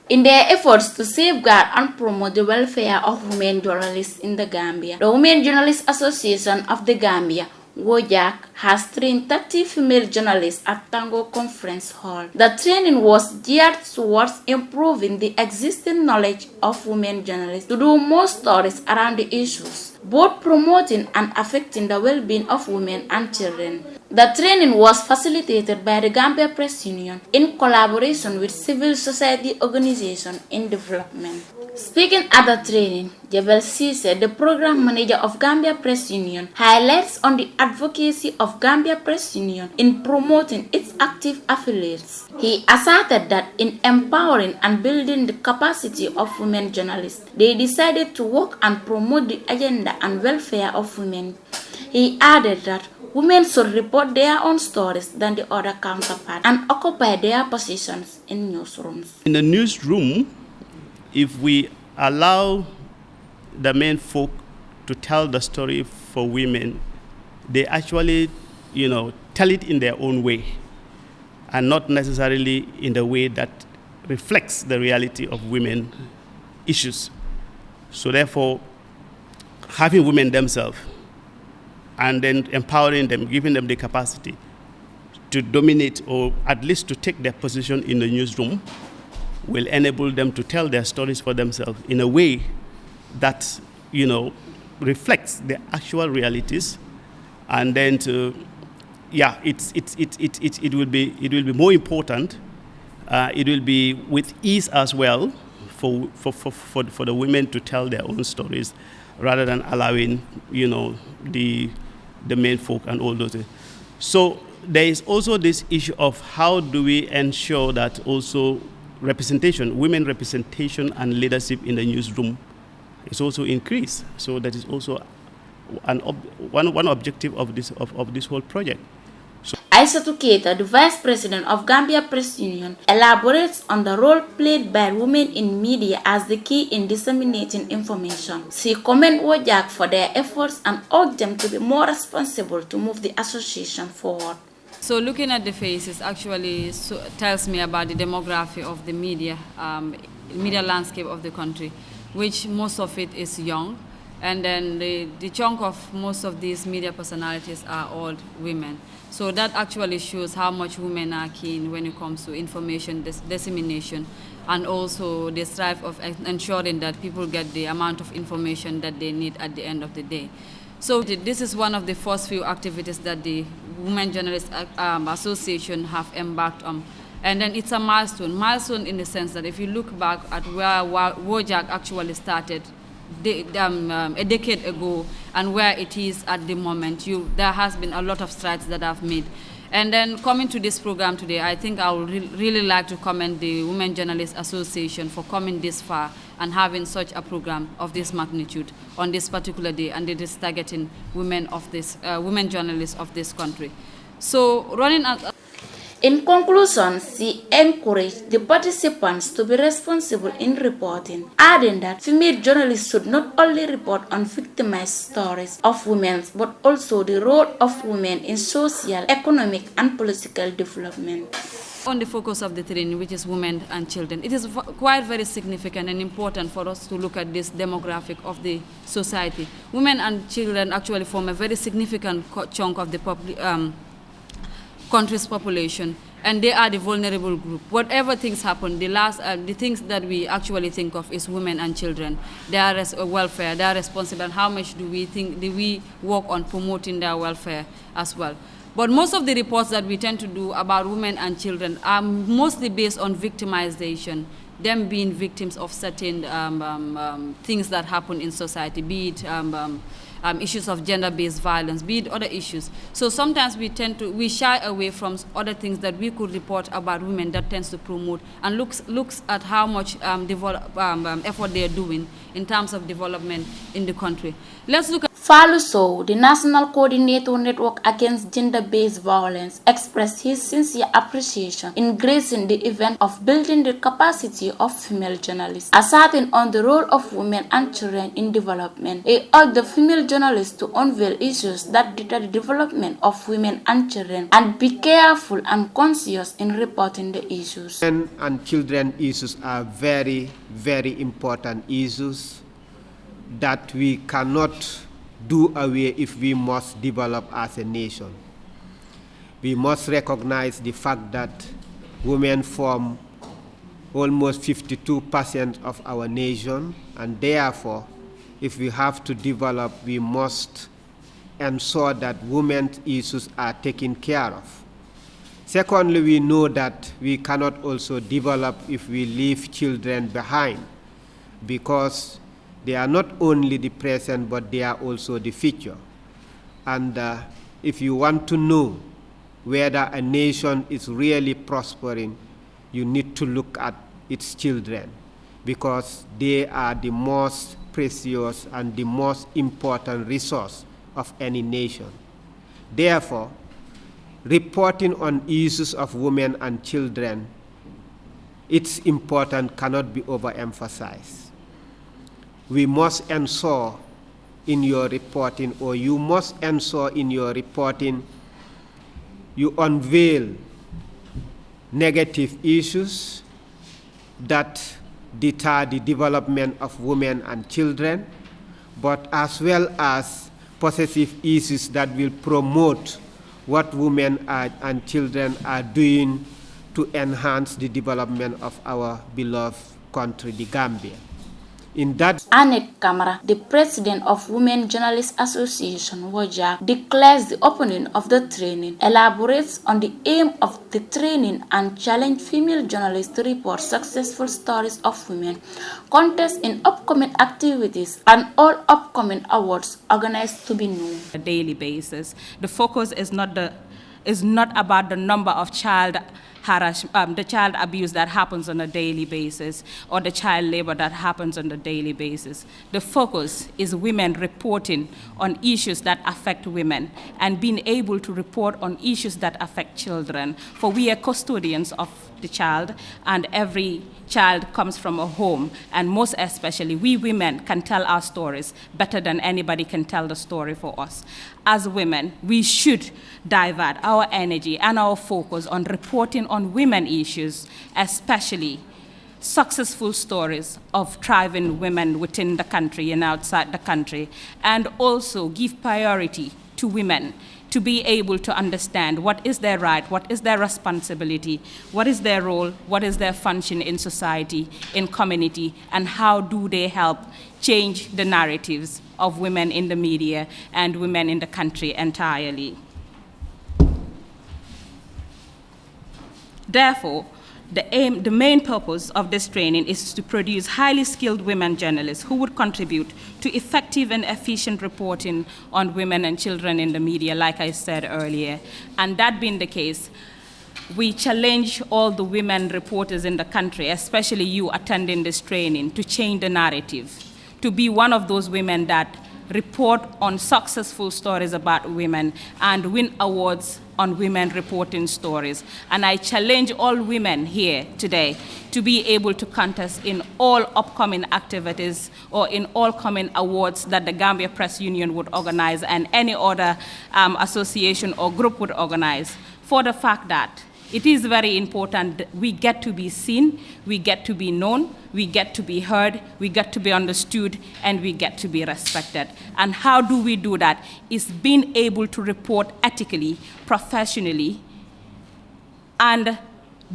In their efforts to safeguard and promote the welfare of women journalists in the Gambia, the Women Journalists Association of the Gambia, Wojac, has trained 30 female journalists at Tango Conference Hall. The training was geared towards improving the existing knowledge of women journalists to do more stories around the issues, both promoting and affecting the well-being of women and children. The training was facilitated by the Gambia Press Union in collaboration with civil society organizations in development. Speaking at the training, Jebel Cisse, the program manager of Gambia Press Union, highlights on the advocacy of Gambia Press Union in promoting its active affiliates. He asserted that in empowering and building the capacity of women journalists, they decided to work and promote the agenda and welfare of women. He added that women should report their own stories than the other counterparts and occupy their positions in newsrooms. In the newsroom, if we allow the men folk to tell the story for women, they actually, tell it in their own way and not necessarily in the way that reflects the reality of women issues. So therefore, having women themselves and then empowering them, giving them the capacity to dominate or at least to take their position in the newsroom will enable them to tell their stories for themselves in a way that, reflects the actual realities, and then it will be more important. It will be with ease as well for the women to tell their own stories, rather than allowing the men folk and all those things. So there is also this issue of how do we ensure that also women representation and leadership in the newsroom is also increased. So that is also one objective of this whole project. Aissatou Keita, the Vice President of Gambia Press Union, elaborates on the role played by women in media as the key in disseminating information. She commends Wojac for their efforts and urged them to be more responsible to move the association forward. So looking at the faces actually tells me about the demography of the media landscape of the country, which most of it is young. And then the chunk of most of these media personalities are all women. So that actually shows how much women are keen when it comes to information dissemination, and also the strive of ensuring that people get the amount of information that they need at the end of the day. So this is one of the first few activities that the Women Journalists Association have embarked on. And then it's a milestone in the sense that if you look back at where Wojac actually started a decade ago and where it is at the moment, there has been a lot of strides that I've made. And then coming to this program today, I think I would really like to commend the Women Journalists Association for coming this far and having such a program of this magnitude on this particular day, and it is targeting women journalists of this country. So running as In conclusion, she encouraged the participants to be responsible in reporting, adding that female journalists should not only report on victimized stories of women, but also the role of women in social, economic, and political development. On the focus of the training, which is women and children, it is quite very significant and important for us to look at this demographic of the society. Women and children actually form a very significant chunk of the country's population, and they are the vulnerable group. Whatever things happen, the things that we actually think of is women and children. Their welfare, they are responsible, and how much do we work on promoting their welfare as well. But most of the reports that we tend to do about women and children are mostly based on victimization, them being victims of certain things that happen in society, be it issues of gender-based violence, be it other issues. So sometimes we shy away from other things that we could report about women that tends to promote, and looks at how much effort they are doing in terms of development in the country. Let's look at Falu Sow, the National Coordinator Network Against Gender-Based Violence, expressed his sincere appreciation in gracing the event of building the capacity of female journalists, asserting on the role of women and children in development. He urged the female journalists to unveil issues that deter the development of women and children and be careful and conscious in reporting the issues. Women and children issues are very, very important issues that we cannot do away if we must develop as a nation. We must recognize the fact that women form almost 52% of our nation, and therefore, if we have to develop, we must ensure that women's issues are taken care of. Secondly, we know that we cannot also develop if we leave children behind, because they are not only the present, but they are also the future. And if you want to know whether a nation is really prospering, you need to look at its children, because they are the most precious and the most important resource of any nation. Therefore, reporting on issues of women and children, its importance cannot be overemphasized. We must ensure in your reporting, or you must ensure in your reporting, you unveil negative issues that deter the development of women and children, but as well as positive issues that will promote what women and children are doing to enhance the development of our beloved country, the Gambia. In that, Annette Camara, the president of Women Journalists Association, Wojac, declares the opening of the training, elaborates on the aim of the training, and challenge female journalists to report successful stories of women, contest in upcoming activities, and all upcoming awards organized to be known. A daily basis. The focus is not about the number of the child abuse that happens on a daily basis, or the child labor that happens on a daily basis. The focus is women reporting on issues that affect women and being able to report on issues that affect children. For we are custodians of the child, and every child comes from a home, and most especially we women can tell our stories better than anybody can tell the story for us. As women, we should divert our energy and our focus on reporting on women issues, especially successful stories of thriving women within the country and outside the country, and also give priority to women to be able to understand what is their right, what is their responsibility, what is their role, what is their function in society, in community, and how do they help change the narratives of women in the media and women in the country entirely. Therefore, the main purpose of this training is to produce highly skilled women journalists who would contribute to effective and efficient reporting on women and children in the media, like I said earlier. And that being the case, we challenge all the women reporters in the country, especially you attending this training, to change the narrative, to be one of those women that report on successful stories about women and win awards on women reporting stories. And I challenge all women here today to be able to contest in all upcoming activities or in all coming awards that the Gambia Press Union would organize and any other association or group would organize, for the fact that it is very important that we get to be seen, we get to be known, we get to be heard, we get to be understood, and we get to be respected. And how do we do that? Is being able to report ethically, professionally, and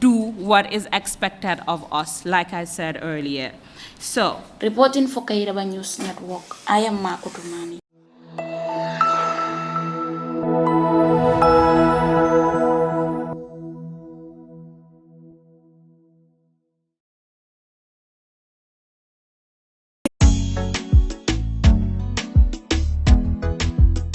do what is expected of us, like I said earlier. So, reporting for Kairaba News Network, I am Marco Tumani.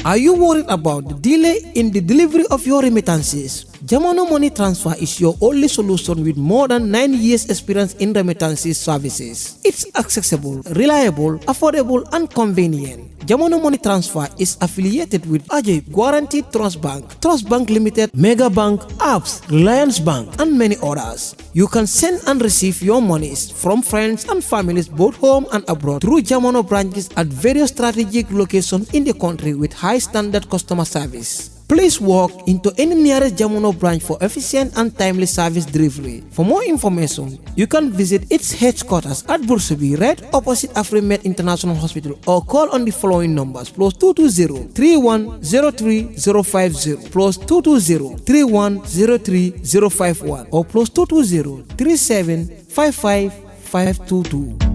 Are you worried about the delay in the delivery of your remittances? Jamono Money Transfer is your only solution with more than 9 years experience in remittances services. It's accessible, reliable, affordable, and convenient. Jamono Money Transfer is affiliated with Ajay Guaranteed Trust Bank Limited, Mega Bank, Apps, Reliance Bank, and many others. You can send and receive your monies from friends and families both home and abroad through Jamono branches at various strategic locations in the country with high standard customer service. Please walk into any nearest Jamono branch for efficient and timely service delivery. For more information, you can visit its headquarters at Bursabi, right opposite AfriMed International Hospital, or call on the following numbers: +220 3103 050, +220 3103 051, or +220 3755 522.